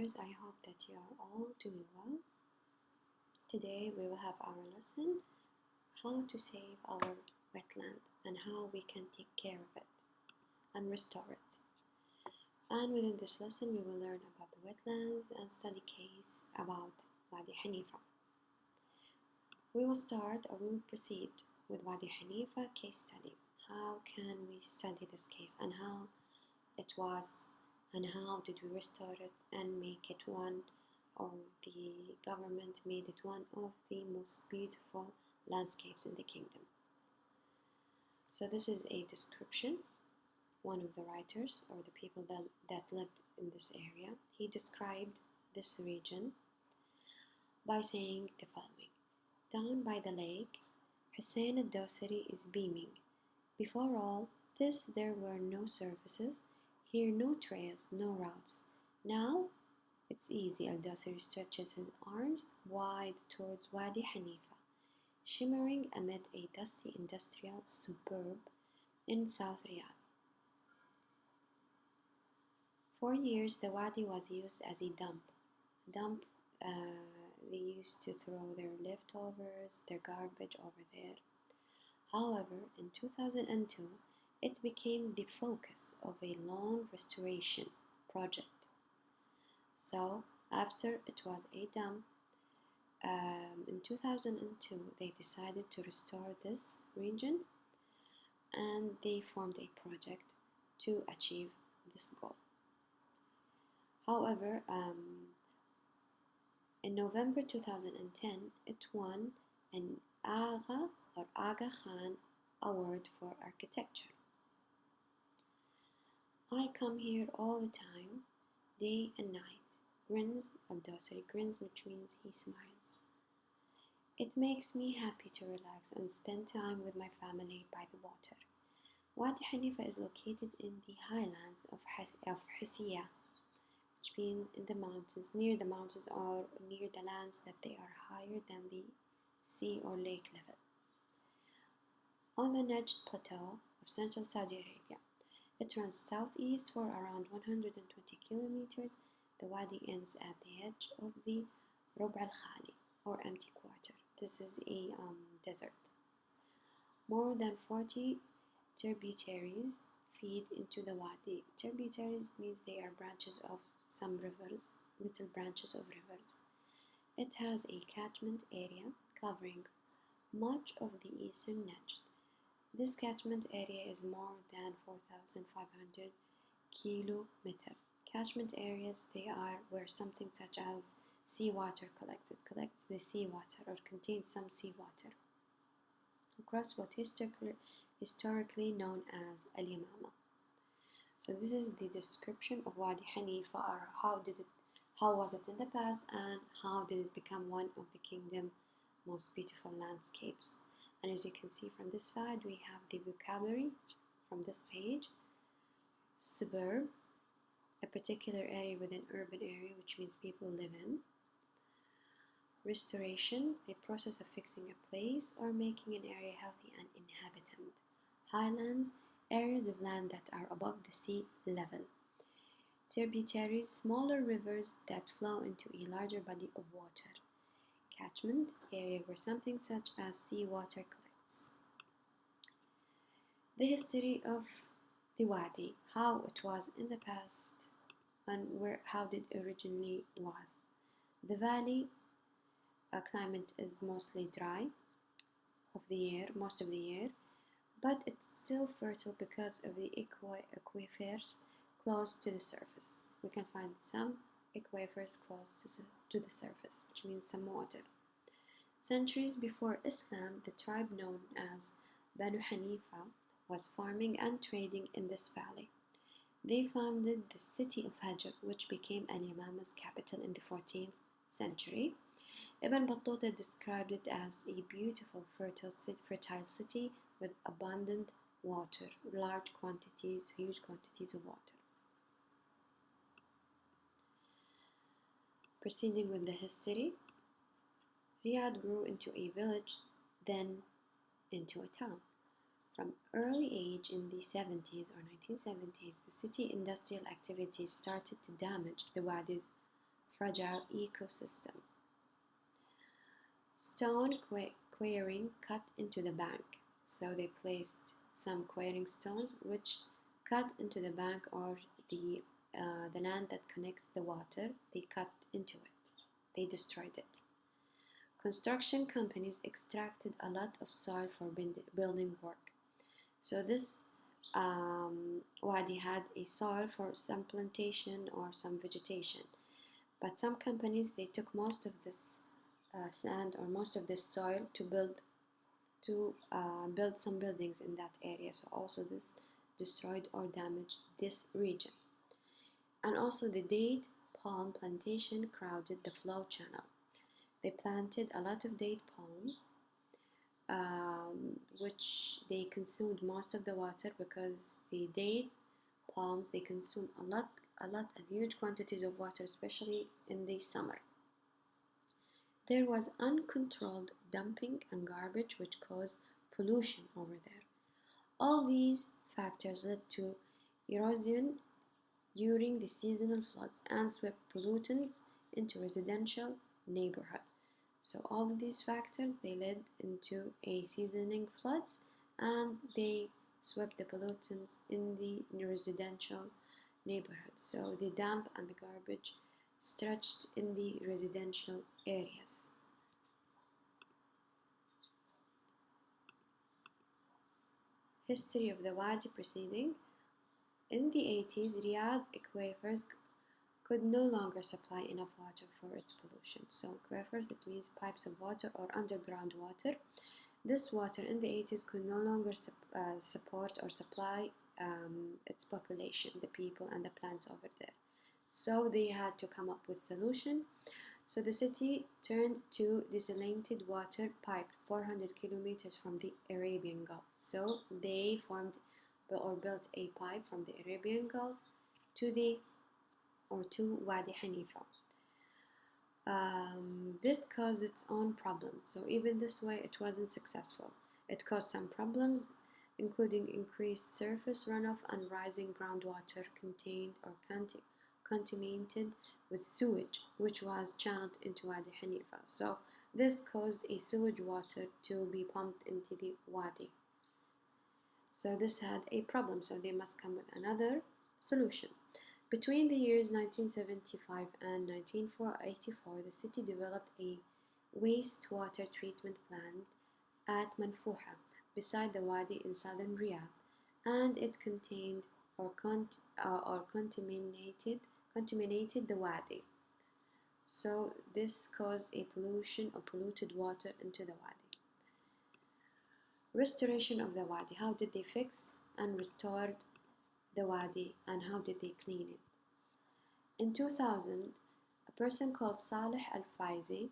learners, I hope that you are all doing well. Today we will have our lesson, how to save our wetland and how we can take care of it and restore it. And within this lesson we will learn about the wetlands and study case about Wadi Hanifa. We will proceed with Wadi Hanifa case study. How can we study this case and how it was and how did we restore it and make it one, or the government made it one of the most beautiful landscapes in the kingdom. So this is a description. One of the writers or the people that lived in this area, he described this region by saying the following: down by the lake, Hussein al-Dawsari is beaming. Before all this there were no services, here no trails, no routes. Now it's easy. Al-Dawsari stretches his arms wide towards Wadi Hanifa, shimmering amid a dusty industrial suburb in South Riyadh. For years the Wadi was used as a dump. They used to throw their leftovers, their garbage over there. However, in 2002, it became the focus of a long restoration project. So, after it was a dump, in 2002, they decided to restore this region and they formed a project to achieve this goal. However, in November 2010, it won an Aga Khan Award for Architecture. I come here all the time, day and night. Grins, Al-Dawsari grins, which means he smiles. It makes me happy to relax and spend time with my family by the water. Wadi Hanifa is located in the highlands of Hisiya, which means in the mountains, near the mountains or near the lands that they are higher than the sea or lake level. On the Najd Plateau of central Saudi Arabia, it runs southeast for around 120 kilometers. The wadi ends at the edge of the Rub' al-Khali, or empty quarter. This is a desert. More than 40 tributaries feed into the wadi. Tributaries means they are branches of some rivers, little branches of rivers. It has a catchment area covering much of the eastern Najd. This catchment area is more than 4,500 kilometers. Catchment areas, they are where something such as seawater collects. It collects the seawater or contains some seawater across what historically known as Al-Yamama. So this is the description of Wadi Hanifa, or how was it in the past and how did it become one of the kingdom's most beautiful landscapes. And as you can see from this side, we have the vocabulary from this page. Suburb, a particular area within urban area, which means people live in. Restoration, a process of fixing a place or making an area healthy and inhabited. Highlands, areas of land that are above the sea level. Tributaries, smaller rivers that flow into a larger body of water. Catchment, area where something such as seawater collects. The history of the wadi, how it was in the past and how it originally was. The valley climate is mostly dry most of the year, but it's still fertile because of the aquifers close to the surface. We can find some aquifers close to the surface, which means some water. Centuries before Islam, the tribe known as Banu Hanifa was farming and trading in this valley. They founded the city of Hajr, which became Al-Yamama's capital in the 14th century. Ibn Battuta described it as a beautiful, fertile city with abundant water, huge quantities of water. Proceeding with the history, Riyadh grew into a village, then into a town. From early age in the 70s or 1970s, the city industrial activities started to damage the wadi's fragile ecosystem. Stone quarrying cut into the bank. So they placed some quarrying stones which cut into the bank or the land that connects the water. They cut into it. They destroyed it. Construction companies extracted a lot of soil for building work. So this wadi had a soil for some plantation or some vegetation. But some companies, they took most of this sand or most of this soil to build some buildings in that area. So also this destroyed or damaged this region. And also the date palm plantation crowded the flow channel. They planted a lot of date palms, which they consumed most of the water because the date palms, they consume a lot and huge quantities of water, especially in the summer. There was uncontrolled dumping and garbage which caused pollution over there. All these factors led to erosion during the seasonal floods and swept pollutants into residential neighborhood. So all of these factors, they led into a seasoning floods and they swept the pollutants in the residential neighborhood. So the damp and the garbage stretched in the residential areas. History of the Wadi proceeding. In the 80s, Riyadh aquifers could no longer supply enough water for its pollution. So aquifers, it means pipes of water or underground water. This water in the 80s could no longer support or supply its population, the people and the plants over there. So they had to come up with solution. So the city turned to desalinated water piped 400 kilometers from the Arabian Gulf. So they formed or built a pipe from the Arabian Gulf to Wadi Hanifa. This caused its own problems. So even this way, it wasn't successful. It caused some problems, including increased surface runoff and rising groundwater contained or contaminated with sewage, which was channeled into Wadi Hanifa. So this caused a sewage water to be pumped into the wadi. So this had a problem, so they must come with another solution. Between the years 1975 and 1984, the city developed a wastewater treatment plant at Manfuha, beside the wadi in southern Riyadh, and it contained or contaminated the wadi. So this caused a pollution or polluted water into the wadi. Restoration of the wadi. How did they fix and restore the wadi and how did they clean it? In 2000, a person called Saleh Al-Faizi,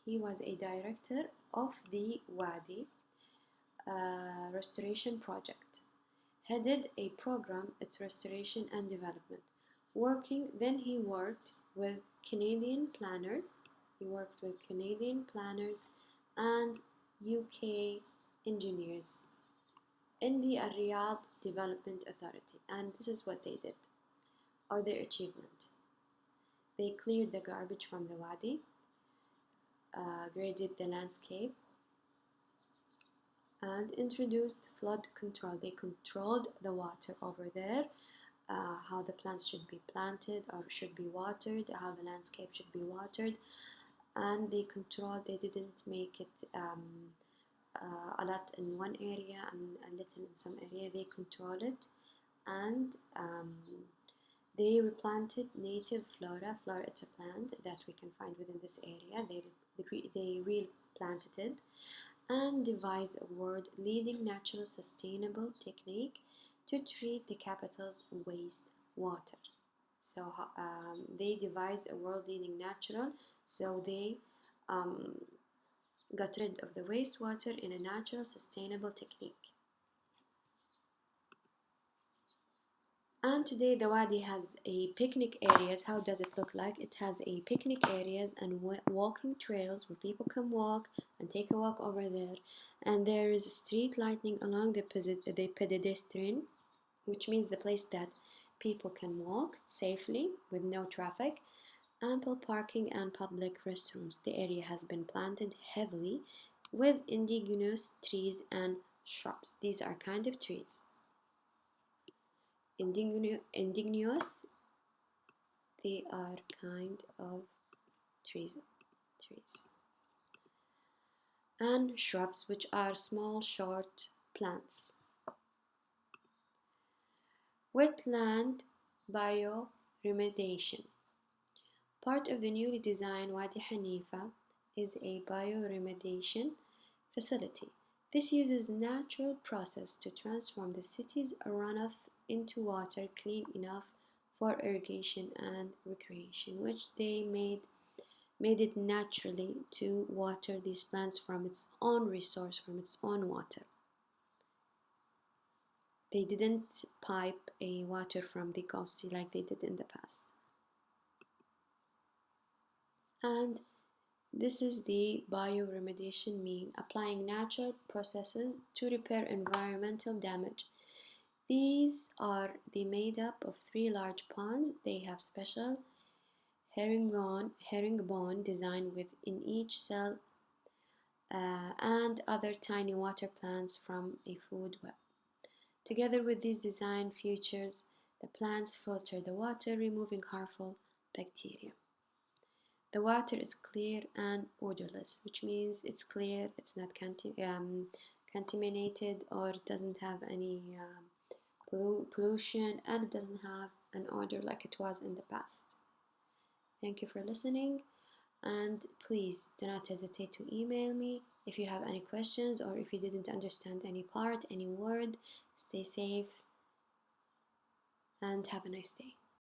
he was a director of the Wadi Restoration Project, headed a program, its restoration and development. Then he worked with Canadian planners. And UK engineers in the Riyadh Development Authority, and this is what they did, or their achievement. They cleared the garbage from the wadi, graded the landscape, and introduced flood control. They controlled the water over there, how the plants should be planted or should be watered, how the landscape should be watered, and they didn't make it a lot in one area and a little in some area. They control it, and they replanted native flora. Flora, it's a plant that we can find within this area. They replanted it and devised a world-leading natural sustainable technique to treat the capital's wastewater. So they devised a world-leading natural, so they got rid of the wastewater in a natural sustainable technique. And today the wadi has a picnic areas. How does it look like? It has a picnic areas and walking trails where people can walk and take a walk over there. And there is street lighting along the pedestrian, which means the place that People can walk safely with no traffic, ample parking, and public restrooms. The area has been planted heavily with indigenous trees and shrubs. These are kind of trees. Indigenous, they are kind of trees. And shrubs, which are small, short plants. Wetland bioremediation. Part of the newly designed Wadi Hanifa is a bioremediation facility. This uses natural process to transform the city's runoff into water clean enough for irrigation and recreation, which they made it naturally to water these plants from its own resource, from its own water. They didn't pipe a water from the Gulf Sea like they did in the past. And this is the bioremediation mean, applying natural processes to repair environmental damage. These are made up of 3 large ponds. They have special herringbone design within each cell and other tiny water plants from a food web. Together with these design features, the plants filter the water, removing harmful bacteria. The water is clear and odorless, which means it's clear, it's not contaminated, or it doesn't have any pollution, and it doesn't have an odor like it was in the past. Thank you for listening, and please do not hesitate to email me if you have any questions or if you didn't understand any part, any word. Stay safe and have a nice day.